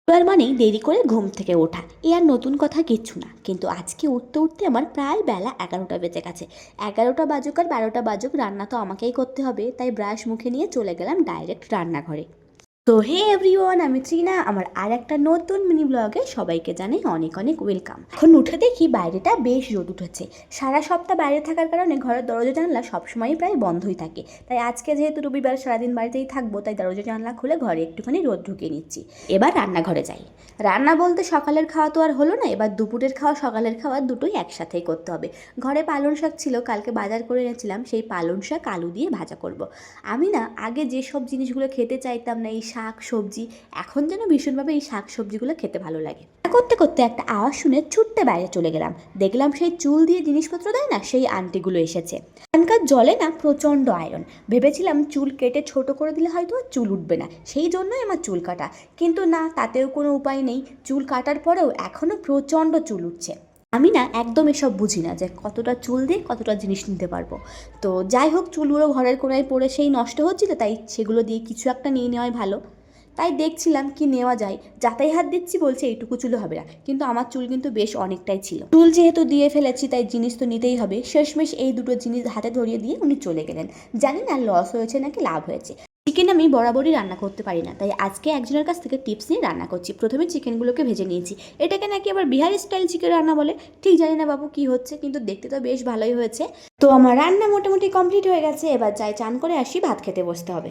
এবার মানেই দেরি করে ঘুম থেকে ওঠা, এ আর নতুন কথা কিচ্ছু না। কিন্তু আজকে উঠতে উঠতে আমার প্রায় বেলা 11টা বেজে গেছে। 11টা বাজুক আর 12টা বাজুক, রান্না তো আমাকেই করতে হবে। তাই ব্রাশ মুখে নিয়ে চলে গেলাম ডাইরেক্ট রান্নাঘরে। তো হে এভরিওয়ান, আমি ট্রিনা। আমার আর একটা নতুন মিনি ব্লগে সবাইকে জানাই অনেক অনেক ওয়েলকাম। এখন উঠে দেখি বাইরেটা বেশ রোদ উঠেছে। সারা সপ্তাহ বাইরে থাকার কারণে ঘরের দরজা জানলা সবসময়ই প্রায় বন্ধই থাকে। তাই আজকে যেহেতু রবিবার সারাদিন বাড়িতেই থাকবো, তাই দরজা জানলা খুলে ঘরে একটুখানি রোদ ঢুকিয়ে নিচ্ছি। এবার রান্নাঘরে যাই। রান্না বলতে সকালের খাওয়া তো আর হলো না, এবার দুপুরের খাওয়া সকালের খাওয়া দুটোই একসাথেই করতে হবে। ঘরে পালং শাক ছিল, কালকে বাজার করে এনেছিলাম। সেই পালং শাক আলু দিয়ে ভাজা করব। আমি না আগে যেসব জিনিসগুলো খেতে চাইতাম না, এই শাক সবজি, এখন যেন ভীষণভাবে এই শাক সবজিগুলো খেতে ভালো লাগে। করতে করতে একটা আওয়াজ শুনে ছুটতে বাইরে চলে গেলাম। দেখলাম সেই চুল দিয়ে জিনিসপত্র দেয় না, সেই আন্টিগুলো এসেছে। এখানকার জলে না প্রচণ্ড আয়রন। ভেবেছিলাম চুল কেটে ছোট করে দিলে হয়তো আর চুল উঠবে না, সেই জন্যই আমার চুল কাটা। কিন্তু না, তাতেও কোনো উপায় নেই। চুল কাটার পরেও এখনও প্রচণ্ড চুল উঠছে। আমি না একদম এসব বুঝি না যে কতটা চুল দিয়ে কতটা জিনিস নিতে পারবো। তো যাই হোক, চুলগুলো ঘরের কোনায় পড়ে সেই নষ্ট হচ্ছিল, তাই সেগুলো দিয়ে কিছু একটা নিয়ে নেওয়াই ভালো। তাই দেখছিলাম কি নেওয়া যায়। যাতাই হাত দিচ্ছি, বলছে এইটুকু চুল হবে না, কিন্তু আমার চুল কিন্তু বেশ অনেকটাই ছিল। চুল যেহেতু দিয়ে ফেলেছি, তাই জিনিস তো নিতেই হবে। শেষমেশ এই দুটো জিনিস হাতে ধরিয়ে দিয়ে উনি চলে গেলেন। জানি না লস হয়েছে নাকি লাভ হয়েছে। চিকেন আমি বরাবরই রান্না করতে পারি না, তাই আজকে একজনের কাছ থেকে টিপস নিয়ে রান্না করছি। প্রথমে চিকেনগুলোকে ভেজে নিয়েছি। এটাকে নাকি আবার বিহারি স্টাইল চিকেন রান্না বলে, ঠিক জানি না বাবু কি হচ্ছে, কিন্তু দেখতে তো বেশ ভালোই হয়েছে। তো আমার রান্না মোটামুটি কমপ্লিট হয়ে গেছে। এবার যাই চান করে আসি, ভাত খেতে বসতে হবে।